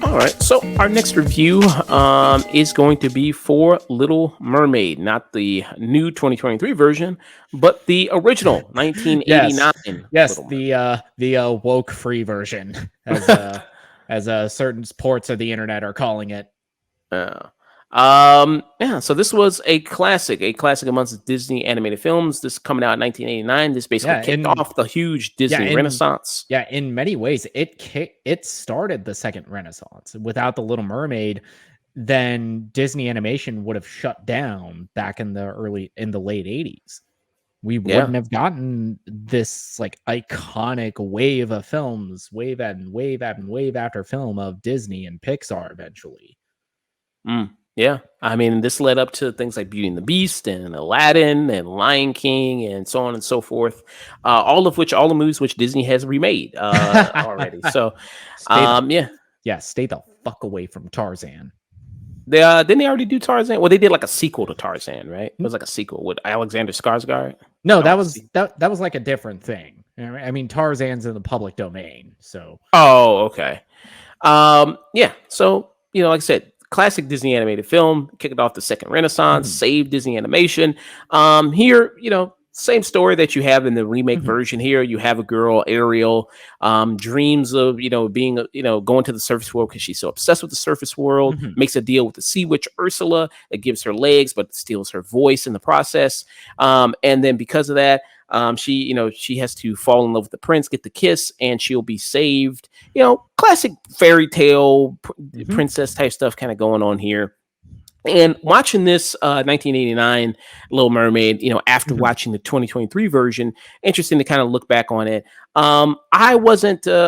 All right, so our next review is going to be for Little Mermaid, not the new 2023 version, but the original Yes, 1989 yes, Little Mermaid. the woke free version, as certain ports of the internet are calling it. Uh, yeah, so this was a classic amongst Disney animated films. This coming out in 1989. This basically Yeah, kicked in off the huge yeah, Disney in Renaissance. yeah, in many ways, it started the second Renaissance. Without the Little Mermaid, then Disney animation would have shut down back in the late 80s. We Yeah. wouldn't have gotten this like iconic wave of films, wave after film of Disney and Pixar eventually. Yeah. I mean, this led up to things like Beauty and the Beast and Aladdin and Lion King and so on and so forth. All the movies which Disney has remade already. So, Stay the yeah. stay the fuck away from Tarzan. They didn't they already do Tarzan? Well, they did like a sequel to Tarzan, right? It was like a sequel with Alexander Skarsgård. No, That that was a was sequel. that was like a different thing. I mean, Tarzan's in the public domain, so Oh, okay. Yeah. So, like I said, classic Disney animated film, kicked off the second Renaissance, mhm, saved Disney animation. Here, same story that you have in the remake mhm, version here. You have a girl, Ariel, dreams of, being, going to the surface world because she's so obsessed with the surface world, mhm. makes a deal with the sea witch, Ursula, that gives her legs, but steals her voice in the process. And then because of that, she has to fall in love with the prince, get the kiss, and she'll be saved. Classic fairy tale Mhm, princess type stuff kind of going on here. And watching this 1989 Little Mermaid, after mhm. watching the 2023 version, interesting to kind of look back on it. I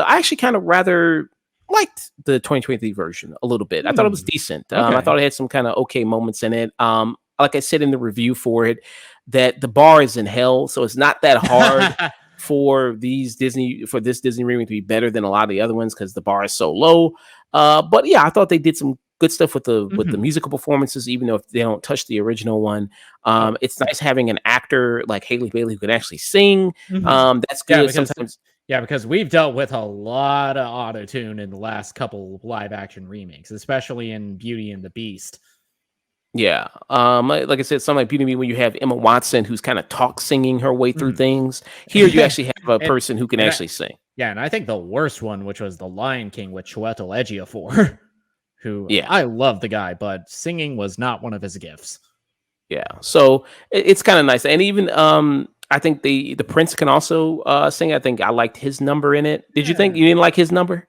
actually kind of rather liked the 2023 version a little bit. I thought it was Hmm, decent. I okay. thought it had some kind of okay moments in it. Like I said in the review for it, that the bar is in hell, so it's not that hard for this Disney remake to be better than a lot of the other ones because the bar is so low. But yeah, I thought they did some good stuff with the Mhm. musical performances, even though if they don't touch the original one. Oh, It's nice having an actor like Haley Bailey who can actually sing. mhm. That's Yeah, good. because Sometimes, because we've dealt with a lot of auto-tune in the last couple live action remakes, especially in Beauty and the Beast. yeah. Like I said, some like Beauty and Me when you have Emma Watson who's kind of talk singing her way through Mhm. things. Here you actually have a And person who can and I actually sing. yeah, and I think the worst one, which was The Lion King with Chiwetel Ejiofor, who Yeah. I love the guy, but singing was not one of his gifts. Yeah. So it's kind of nice. And even I think the Prince can also sing. I think I liked his number in it. Did you think Yeah. you didn't like his number?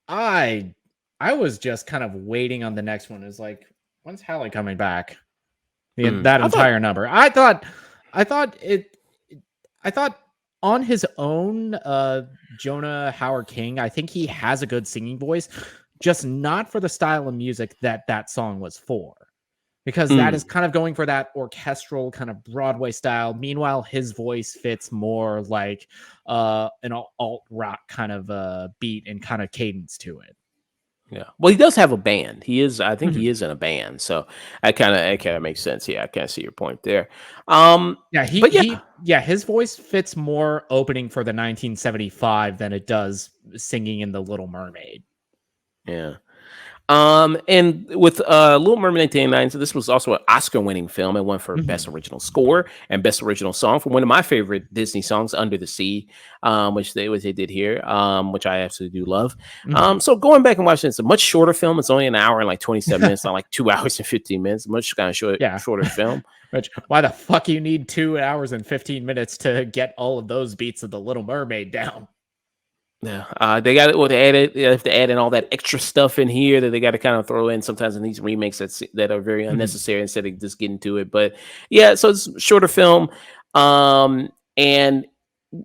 I I was just kind of waiting on the next one. It's like, when's Hallie coming back? That I thought entire number. I thought I thought on his own, Jonah Howard King, I think he has a good singing voice, just not for the style of music that song was for. Because that is mm, kind of going for that orchestral kind of Broadway style. Meanwhile, his voice fits more like an alt rock kind of beat and kind of cadence to it. yeah. Well, he does have a band. I think Mhm. he is in a band. So it kind of makes sense. Yeah, I kind of see your point there. Yeah, But yeah, his voice fits more opening for the 1975 than it does singing in The Little Mermaid. yeah. And with Little Mermaid 1989, so this was also an Oscar-winning film. It won for Best Mhm. Original Score and Best Original Song for one of my favorite Disney songs, "Under the Sea," which they did here, which I absolutely do love. Mhm. So going back and watching, it's a much shorter film. It's only an hour and like 27 minutes, not like 2 hours and 15 minutes. Much kind of Yeah. shorter film. Which why the fuck you need 2 hours and 15 minutes to get all of those beats of The Little Mermaid down? Yeah, they got it. Well, they have to add in all that extra stuff in here that they got to kind of throw in sometimes in these remakes that are very Mhm. unnecessary instead of just getting to it. But yeah, so it's a shorter film, and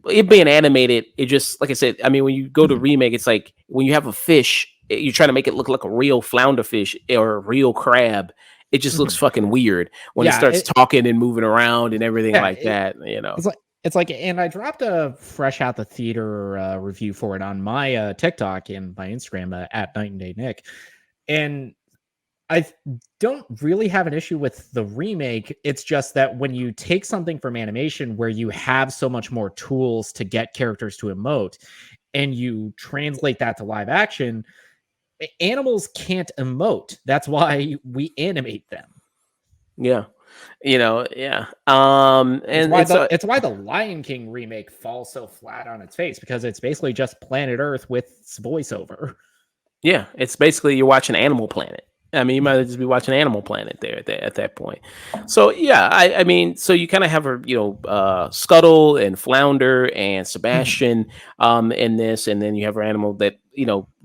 it being animated, it just like I said. I mean, when you go to Mhm. remake, it's like when you have a fish, you're trying to make it look like a real flounder fish or a real crab. It just looks Mhm. fucking weird when it Yeah, starts talking and moving around and everything yeah, like that. it's like and I dropped a fresh out the theater review for it on my TikTok and my Instagram at Night and Day Nick. And I don't really have an issue with the remake. It's just that when you take something from animation where you have so much more tools to get characters to emote and you translate that to live action, animals can't emote. That's why we animate them. Yeah. Yeah. It's And why it's the it's why the Lion King remake falls so flat on its face because it's basically just Planet Earth with voiceover. Yeah, it's basically you're watching Animal Planet. I mean, you might just be watching Animal Planet there at that point. So yeah, I mean, so you kind of have her, Scuttle and Flounder and Mhm, Sebastian in this, and then you have her animal that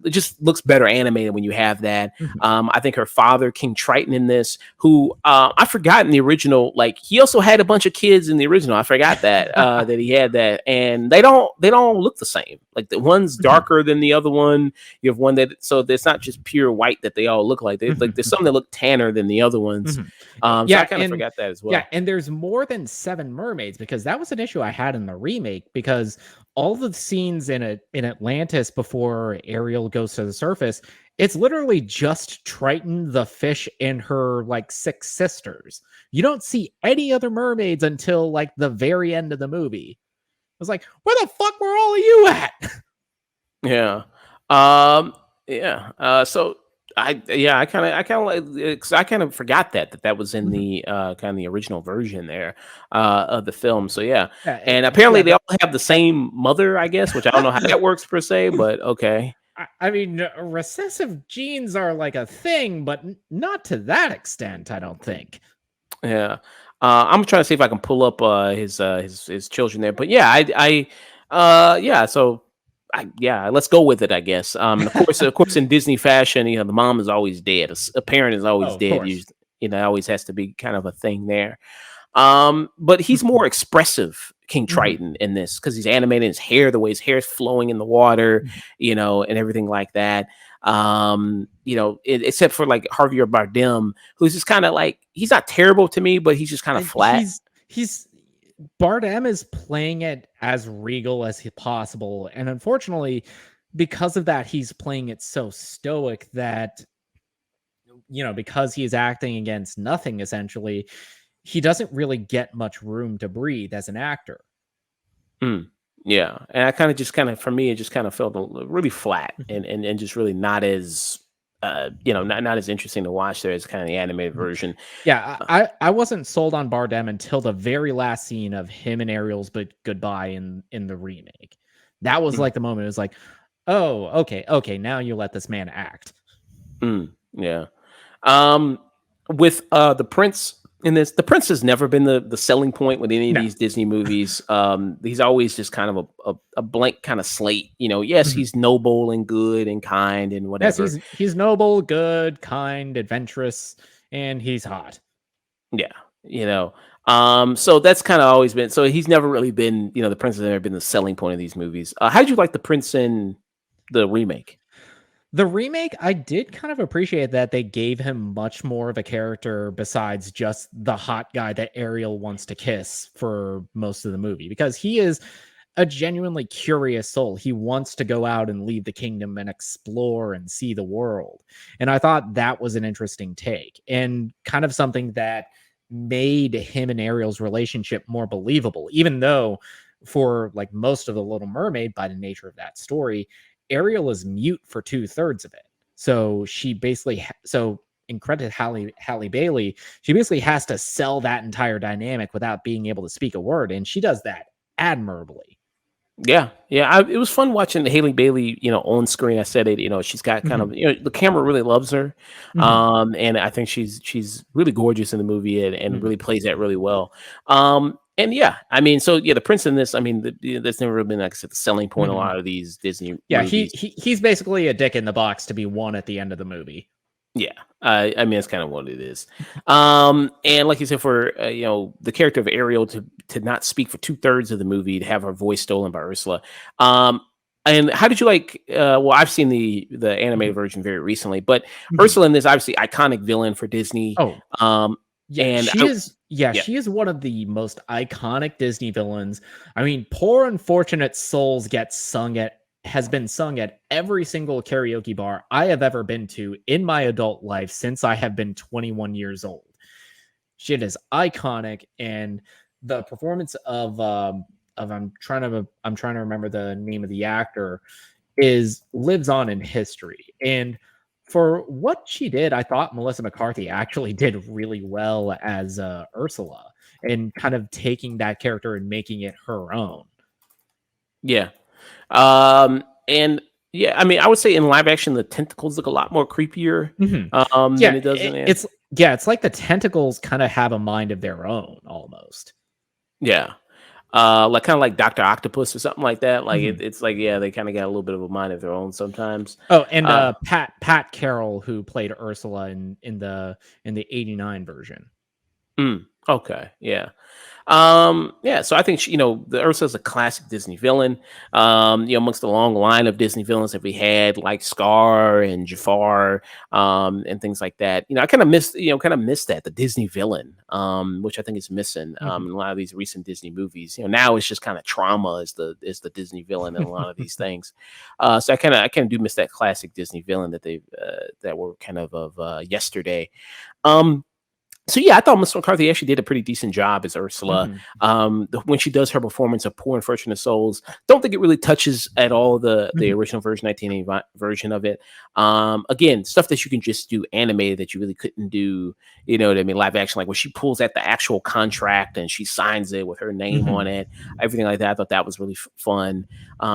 it just looks better animated when you have that. mhm. I think her father, King Triton, in this, who I forgot in the original, like he also had a bunch of kids in the original. I forgot that that he had that, and they don't look the same. Like the one's Mhm, darker than the other one. You have one that so it's not just pure white that they all look like. Like mhm, there's some that look tanner than the other ones. mhm. So I Yeah, kind of and forgot that as yeah, well. and there's more than 7 mermaids because that was an issue I had in the remake because all the scenes in Atlantis before Ariel goes to the surface, it's literally just Triton, the fish, and her, like, 6 sisters. You don't see any other mermaids until, like, the very end of the movie. I was like, "Where the fuck were all of you at?" Yeah. Um. Yeah. So I kind of like 'cause I kind of forgot that was in Mhm. the kind of the original version there of the film. So yeah, Yeah, and yeah, apparently they the all have the same mother, I guess, which I don't know how that works per se, but okay. I mean, recessive genes are like a thing, but not to that extent, I don't think. Yeah. I'm trying to see if I can pull up his children there. But yeah, yeah, so yeah, let's go with it, I guess. And of course in Disney fashion, the mom is always dead. A parent is Oh, always of dead. course. Always has to be kind of a thing there. But he's more expressive, King Mhm, Triton, in this because he's animating his hair, the way his hair is flowing in the water, mhm. and everything like that. Except for like Javier Bardem, who's just kind of like he's not terrible to me, but he's just kind of And flat. he's Bardem is playing it as regal as possible, and unfortunately, because of that, he's playing it so stoic that because he is acting against nothing essentially, he doesn't really get much room to breathe as an actor. Mm, yeah, and I kind of for me, it just kind of felt really flat Mhm, and just really not as not as interesting to watch there as kind of the animated mhm. version. Yeah, Uh, I wasn't sold on Bardem until the very last scene of him and Ariel's but goodbye in the remake. That was mm. like the moment. It was like, oh, okay, now you let this man act. Yeah. Um, with the prince in this, the prince has never been the selling point with any of No. these Disney movies. He's always just kind of a blank kind of slate. Yes, Mhm. he's noble and good and kind and Yes, whatever. he's noble, good, kind, adventurous, and he's hot. Yeah, you know. So that's kind of always been. So he's never really been. The prince has never been the selling point of these movies. How did you like the prince in the remake? The remake, I did kind of appreciate that they gave him much more of a character besides just the hot guy that Ariel wants to kiss for most of the movie because he is a genuinely curious soul. He wants to go out and leave the kingdom and explore and see the world. And I thought that was an interesting take and kind of something that made him and Ariel's relationship more believable, even though for like most of the Little Mermaid, by the nature of that story, Ariel is mute for 2/3 of it. So she basically, so in credit Halle Bailey, she basically has to sell that entire dynamic without being able to speak a word, and she does that admirably. Yeah, yeah. It was fun watching Haley Bailey, on screen. I said it. She's got kind Mhm, of, the camera really loves her, mhm, and I think she's really gorgeous in the movie and mhm, really plays that really well. And yeah, I mean, so yeah, the prince in this, I mean, that's never really been like I said the selling point. In a mhm. lot of these Disney Yeah, movies. he's basically a dick in the box to be won at the end of the movie. Yeah, I mean that's kind of what it is. And like you said, for the character of Ariel to not speak for 2/3 of the movie, to have her voice stolen by Ursula. Um, and how did you like? Well, I've seen the animated Mhm, version very recently, but mhm. Ursula in this obviously iconic villain for Disney. Oh, Um, yeah, and she is yeah, she is one of the most iconic Disney villains. I mean, poor unfortunate souls get sung at has been sung at every single karaoke bar I have ever been to in my adult life since I have been 21 years old. Shit is iconic, and the performance of I'm trying to remember the name of the actor is lives on in history. And for what she did, I thought Melissa McCarthy actually did really well as Ursula, and kind of taking that character and making it her own. Yeah. And yeah, I mean, I would say in live action, the tentacles look a lot more creepier Mhm. than Yeah, it does in it. it's like the tentacles kind of have a mind of their own almost. Yeah. Like kind of like Dr. Octopus or something like that. Like Mhm. it's like, yeah, they kind of got a little bit of a mind of their own sometimes. Oh, and Uh, Pat Carroll, who played Ursula in the '89 version. okay. Yeah. Yeah, so I think the Ursa's a classic Disney villain. Amongst the long line of Disney villains that we had, like Scar and Jafar, and things like that. I kind of missed that the Disney villain, which I think is missing Mhm. in a lot of these recent Disney movies. Now it's just kind of trauma is the Disney villain in a lot of these things. So I kind of do miss that classic Disney villain that were kind of yesterday. Um, so yeah, I thought Miss McCarthy actually did a pretty decent job as Ursula. Mhm. When she does her performance of Poor Unfortunate Souls, don't think it really touches at all the Mhm. original version, 1980 version of it. Again, stuff that you can just do animated that you really couldn't do, what I mean, live action. Like when she pulls at the actual contract and she signs it with her name on Mhm. it, everything like that. I thought that was really fun.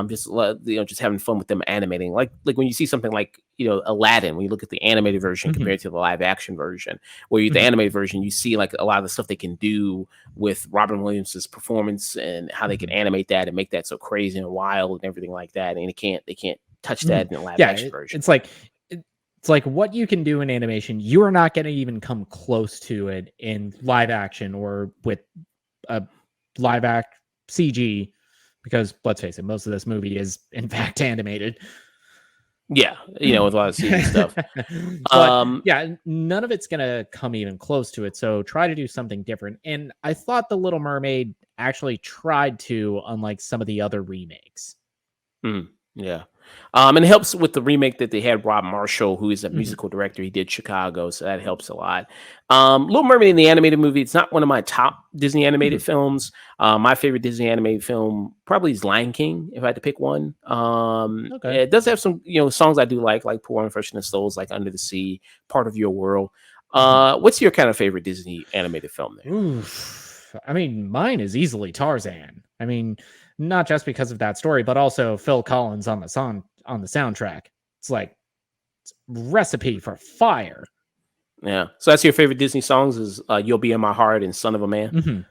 Just having fun with them animating. Like when you see something like Aladdin, when you look at the animated version Mhm. compared to the live action version where the Mhm. animated version, you see like a lot of the stuff they can do with Robin Williams's performance and how they can Mhm. animate that and make that so crazy and wild and everything like that. And they can't touch that Mhm. in the live Yeah, action version. it's like what you can do in animation, you are not going to even come close to it in live action or with a live act CG, because let's face it, most of this movie is in fact animated. Yeah, with a lot of CG stuff. But Um, yeah, none of it's gonna come even close to it. So try to do something different. And I thought The Little Mermaid actually tried to, unlike some of the other remakes. yeah. And it helps with the remake that they had Rob Marshall, who is a Mhm. musical director. He did Chicago, so that helps a lot. Little Mermaid in the animated movie, it's not one of my top Disney animated Mhm. films. My favorite Disney animated film probably is Lion King, if I had to pick one. Okay. It does have some, songs I do like Poor Unfortunate Souls, like Under the Sea, Part of Your World. Mhm. What's your kind of favorite Disney animated film there? Oof. I mean, mine is easily Tarzan. I mean, not just because of that story, but also Phil Collins on the song on the soundtrack. It's like recipe for fire. Yeah. So that's your favorite Disney songs is You'll Be in My Heart and Son of a Man? Mhm.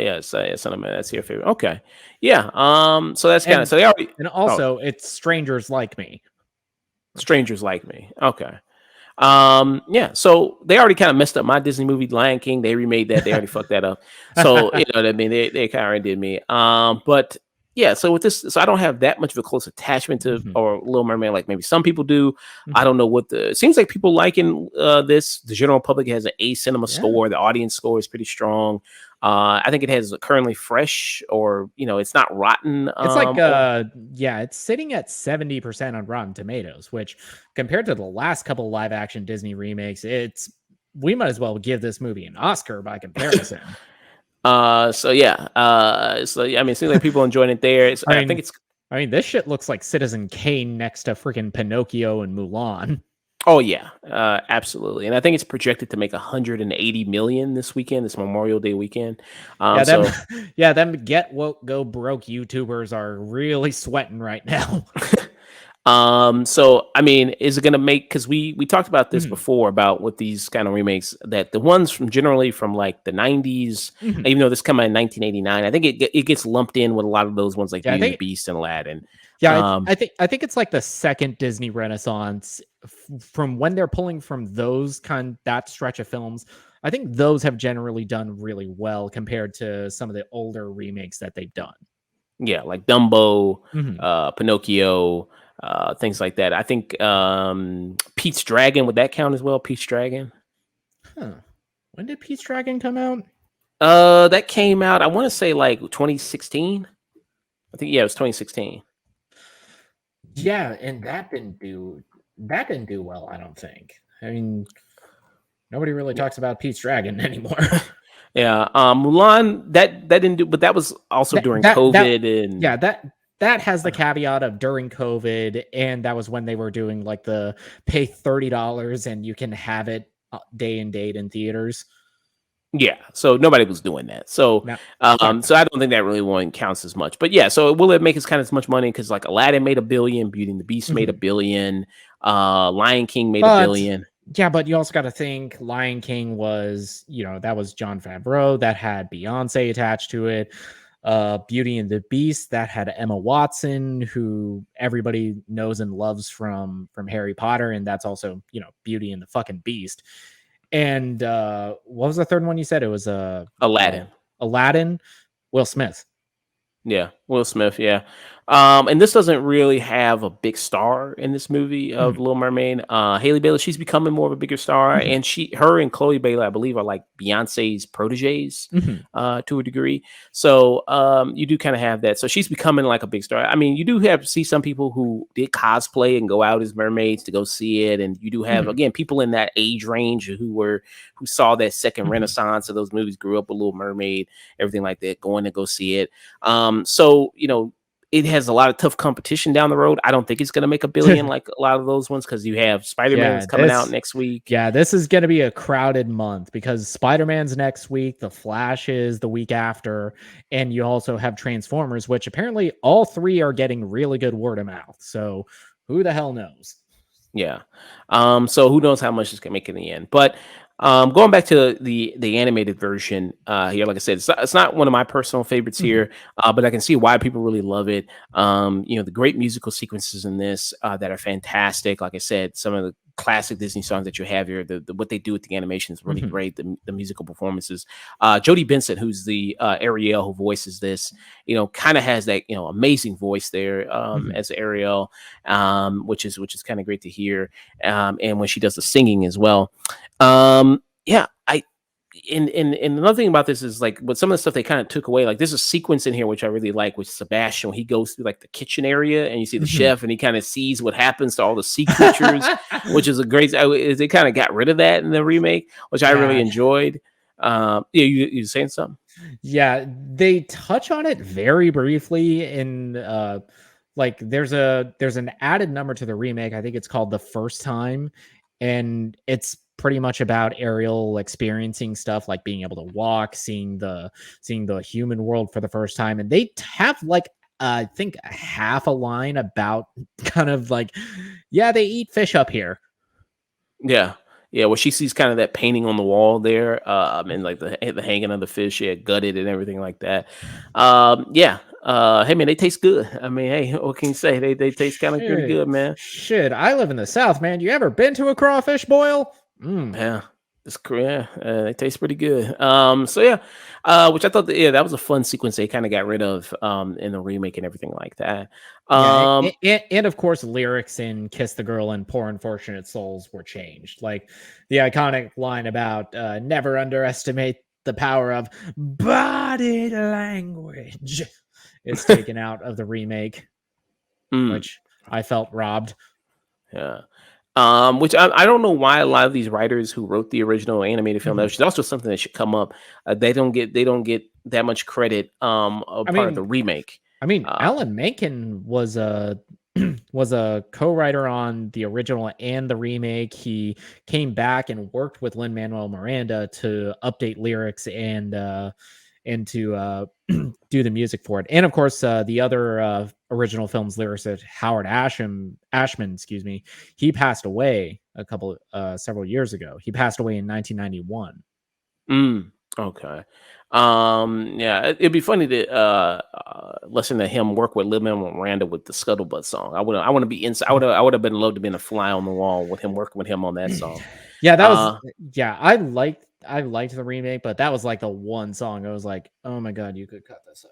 Yes, yeah, Son of Man. That's your favorite. Okay, yeah. So that's kind of And so they already. and Oh, also it's Strangers Like Me. Strangers Like Me. Okay. Yeah. So they already kind of messed up my Disney movie Lion King. They remade that. They already fucked that up. So you know what I mean. They kind of already did me. But yeah. So with this, so I don't have that much of a close attachment to Mhm. or Little Mermaid like maybe some people do. I Mhm. don't know what it seems like people liking this. The general public has an A cinema Yeah. score. The audience score is pretty strong. I think it has a currently fresh or it's not rotten. It's like, Or yeah, it's sitting at 70% on Rotten Tomatoes, which compared to the last couple live action Disney remakes, we might as well give this movie an Oscar by comparison. so yeah. So yeah, I mean, it seems like people enjoying it there. I I think mean, it's this shit looks like Citizen Kane next to freaking Pinocchio and Mulan. Oh yeah, absolutely, and I think it's projected to make 180 million this weekend, this Memorial Day weekend. Yeah, them, So yeah, them get woke, go broke YouTubers are really sweating right now. so I mean, is it going to make? Because we talked about this Mhm. before about with these kind of remakes that the ones from generally from like the 90s, Mhm. even though this come out in 1989, I think it gets lumped in with a lot of those ones like Yeah, I Beauty and the think Beast and Aladdin. Yeah, Um, I think it's like the second Disney Renaissance from when they're pulling from that stretch of films. I think those have generally done really well compared to some of the older remakes that they've done. yeah, like Dumbo, Mhm. Pinocchio, things like that. I think Pete's Dragon, would that count as well? Pete's Dragon. Huh. When did Pete's Dragon come out? That came out, I want to say like 2016. I think yeah, it was 2016. Yeah, and that didn't do well, I don't think. I mean, nobody really talks about Pete's Dragon anymore. Yeah, Mulan that didn't do, but that was also that during that that COVID yeah, and that has the uh, caveat of during COVID, and that was when they were doing like the pay $30 and you can have it day and date in theaters. yeah. So nobody was doing that. So Now, yeah. so I don't think that really one counts as much. But yeah, so will it make as kind of as much money? Because like Aladdin made 1 billion, Beauty and the Beast made a Mhm. billion, Lion King made a But billion. yeah, but you also got to think Lion King was, that was John Favreau that had Beyonce attached to it. Beauty and the Beast that had Emma Watson, who everybody knows and loves from Harry Potter, and that's also, Beauty and the fucking Beast. And what was the third one you said? It was Aladdin. Aladdin, Will Smith. Yeah, Will Smith. Yeah, and this doesn't really have a big star in this movie of Mhm, Little Mermaid. Haley Bailey, she's becoming more of a bigger star, mhm, and her and Chloe Bailey, I believe, are like Beyonce's proteges mhm. to a degree. So you do kind of have that. So she's becoming like a big star. I mean, you do have see some people who did cosplay and go out as mermaids to go see it, and you do have Mhm, again people in that age range who saw that second mhm. renaissance of those movies, grew up with Little Mermaid, everything like that, going to go see it. So it has a lot of tough competition down the road. I don't think it's going to make 1 billion like a lot of those ones because you have Spider Yeah, Man's coming out next week. this is going to be a crowded month because Spider-Man's next week, The Flash is the week after, and you also have Transformers, which apparently all three are getting really good word of mouth. So who the hell knows? Yeah. So who knows how much it's gonna make in the end. But going back to the animated version here, like I said, it's not one of my personal favorites Mhm, here, but I can see why people really love it. The great musical sequences in this that are fantastic. Like I said, some of the classic Disney songs that you have here, the what they do with the animation is really mhm, great. The musical performances. Jodie Benson, who's the Ariel who voices this, kind of has that amazing voice there mhm. as Ariel, which is kind of great to hear. And when she does the singing as well. Yeah, and another thing about this is like what some of the stuff they kind of took away. Like there's a sequence in here which I really like with Sebastian. When he goes through like the kitchen area and you see the Mhm. chef and he kind of sees what happens to all the sea creatures, which is a great. They kind of got rid of that in the remake, which I really Yeah, enjoyed. Yeah, you saying something? yeah, they touch on it very briefly in like there's an added number to the remake. I think it's called The First Time, and it's pretty much about Ariel experiencing stuff like being able to walk, seeing the human world for the first time, and they have like I think half a line about kind of like, yeah, they eat fish up here. Yeah. Yeah, well, she sees kind of that painting on the wall there, and like the hanging of the fish, yeah, gutted and everything like that. Yeah. Hey man, they taste good. I mean, hey, what can you say? They taste kind of pretty Shit, good, man. shit. I live in the South, man. You ever been to a crawfish boil? Mm. Yeah, it's yeah, they taste pretty good. So yeah, which I thought that was a fun sequence they kind of got rid of in the remake and everything like that. Yeah, Um, and of course, lyrics in "Kiss the Girl" and "Poor Unfortunate Souls" were changed. Like the iconic line about "Never underestimate the power of body language" is taken out of the remake, mm, which I felt robbed. yeah. Which I don't know why a lot of these writers who wrote the original animated film, Mhm. which is also something that should come up, they don't get that much credit a I part of the mean, remake. Uh, Alan Menken was a was a co-writer on the original and the remake. He came back and worked with Lin Manuel Miranda to update lyrics and to do the music for it. And of course, the other original film's lyricist Ashman, excuse me, he passed away several years ago. He passed away in 1991. okay. Yeah, it'd be funny to listen to him work with Lin-Manuel Miranda with the Scuttlebutt song. I want to be inside. I would have been loved to be in a fly on the wall with him working with him on that song. Yeah, that was Uh, yeah, I liked the remake, but that was like the one song I was like, "Oh my god, you could cut this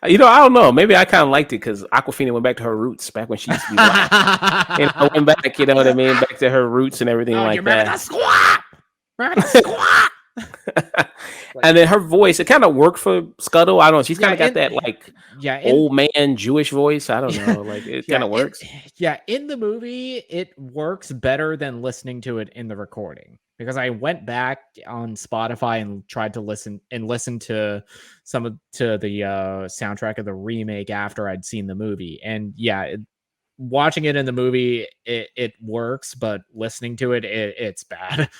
I don't know. Maybe I kind of liked it because Aquafina went back to her roots back when she used to be black. Went back, you know what I out." mean, back to her roots and everything Oh, you like remember the that. squat? Remember the squat? Like, And then her voice, it kind of worked for Scuttle. I don't know. She's kind yeah, of got that like yeah, in old man Jewish voice. I don't yeah, know. Like it kind yeah, of works. in the movie, it works better than listening to it in the recording because I went back on Spotify and tried to listen to to the soundtrack of the remake after I'd seen the movie, and yeah, watching it in the movie it works, but listening to it's bad.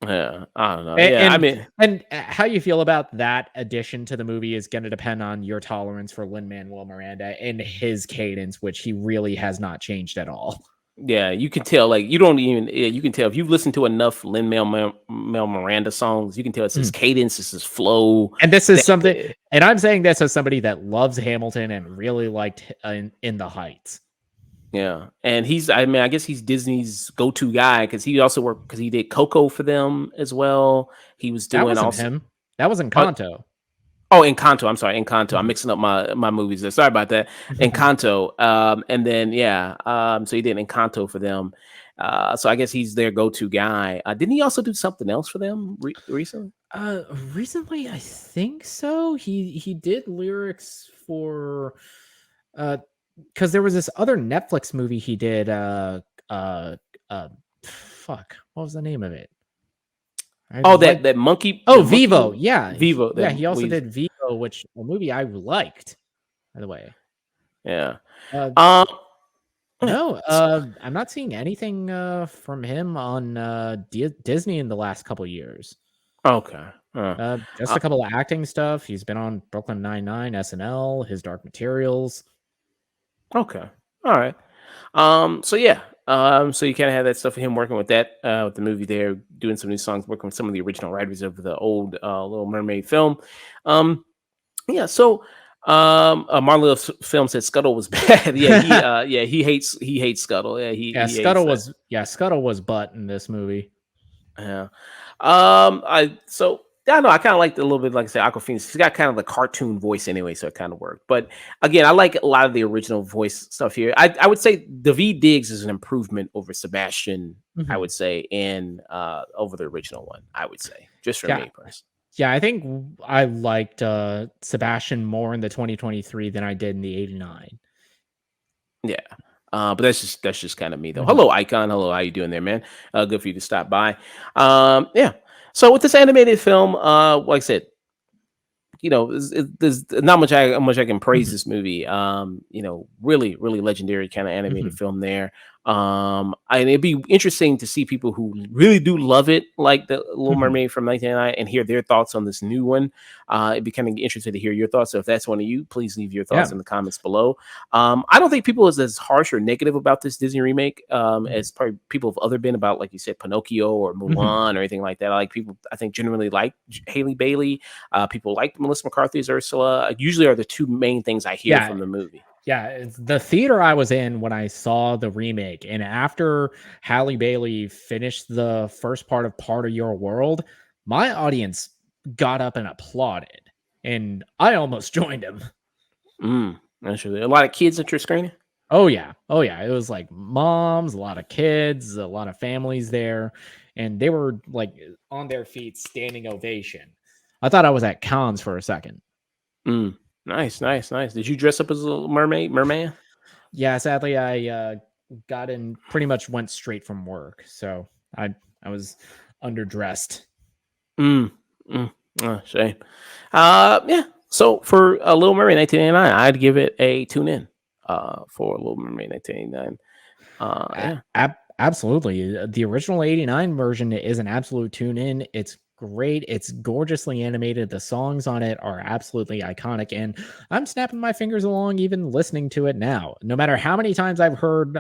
Yeah, I don't know. A- Yeah, I and mean, how you feel about that addition to the movie is going to depend on your tolerance for Lin-Manuel Miranda and his cadence, which he really has not changed at all. yeah, you can tell. Like you don't even. Yeah, you can tell if you've listened to enough Mel Miranda songs. You can tell it's his Mhm. cadence, it's his flow. And this is That something, and I'm saying this as somebody that loves Hamilton and really liked in the Heights. yeah, and he's. I mean, I guess he's Disney's go-to guy because he also worked because he did Coco for them as well. He was That doing wasn't also. him. That was Uh, Encanto. oh, Encanto. I'm sorry, Encanto. I'm Mhm. mixing up my movies there. Sorry about that. Encanto. And then yeah. So he did Encanto for them. So I guess he's their go-to guy. Didn't he also do something else for them recently? Recently, I think so. He did lyrics for uh because there was this other Netflix movie he did. Uh, Fuck, what was the name of it? I Oh, like. that monkey, Oh, the monkey Vivo. movie, Yeah, Vivo. yeah. That He also we, did Vivo, which a movie I liked. By the way, yeah. uh, Um, yeah. no, I'm not seeing anything from him on Disney in the last couple years. Okay. Just Uh, a couple of acting stuff. He's been on Brooklyn Nine-Nine, SNL, His Dark Materials. okay. All right. So yeah. So you kind of had that stuff for him working with that, with the movie there, doing some new songs, working with some of the original writers of the old Little Mermaid film. Um, yeah. So, Marlowe's film said Scuttle was bad. Yeah, he hates Scuttle. Yeah, he hates that. Scuttle was butt in this movie. Yeah. I so I don't know. I kind of liked it a little bit. Like I said, Aquafina. She's got kind of the cartoon voice anyway, so it kind of worked. But again, I like a lot of the original voice stuff here. I would say David Diggs is an improvement over Sebastian. I Mhm. would say, and over the original one. I would say, just for Yeah, me personally. yeah. I think I liked Sebastian more in the 2023 than I did in the 89. Yeah. But that's just kind of me though. Mhm. Hello, Icon. Hello, how you doing there, man? Good for you to stop by. Yeah. So with this animated film, like I said, there's not much I can praise Mhm. this movie. Really, really legendary kind of animated Mhm. film there. And it'd be interesting to see people who really do love it, like the Little Mhm. Mermaid from 1999, and hear their thoughts on this new one. It'd be kind of interesting to hear your thoughts. So if that's one of you, please leave your thoughts Yeah. in the comments below. I don't think people is as harsh or negative about this Disney remake Mhm. as probably people have other been about, like you said, Pinocchio or Mhm. Mulan or anything like that. I think generally like Haley Bailey. People like Melissa McCarthy's Ursula. Usually are the two main things I hear Yeah, from the movie. yeah. It's the theater I was in when I saw the remake, and after Halle Bailey finished the first part of Your World, my audience got up and applauded, and I almost joined them. Actually, a lot of kids at your screening. Oh yeah. Oh yeah. It was like moms, a lot of kids, a lot of families there, and they were like on their feet, standing ovation. I thought I was at cons for a second. Mm. Nice, nice, nice. Did you dress up as a little mermaid, merman? Yeah, sadly, I got in pretty much went straight from work, so I was underdressed. Mm. Mm. Oh, shame. Yeah. So for a Little Mermaid 1989, I'd give it a tune in. For a Little Mermaid 1989. Yeah. Absolutely. The original 89 version is an absolute tune in. It's great. It's gorgeously animated. The songs on it are absolutely iconic. And I'm snapping my fingers along even listening to it now. No matter how many times I've heard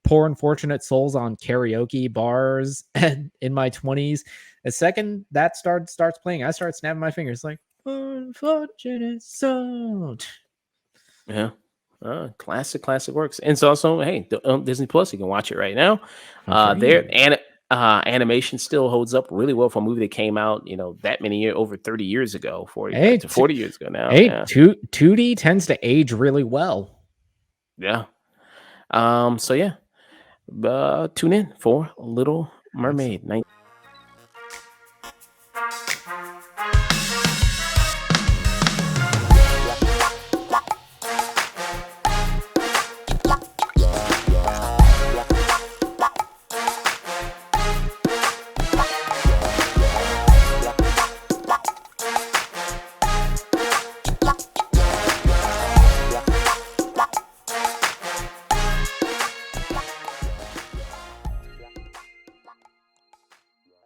Poor Unfortunate Souls on karaoke bars in my 20s, the second that starts playing, I start snapping my fingers like, Poor Unfortunate Soul. Yeah. Classic works. And it's also, hey, Disney Plus, you can watch it right now. For Their free. animation still holds up really well for a movie that came out, that many years, over 30 years ago, 40 Hey, to 40 years ago now. Hey, Yeah. 2D tends to age really well. Yeah. So yeah, tune in for Little Abs- Mermaid.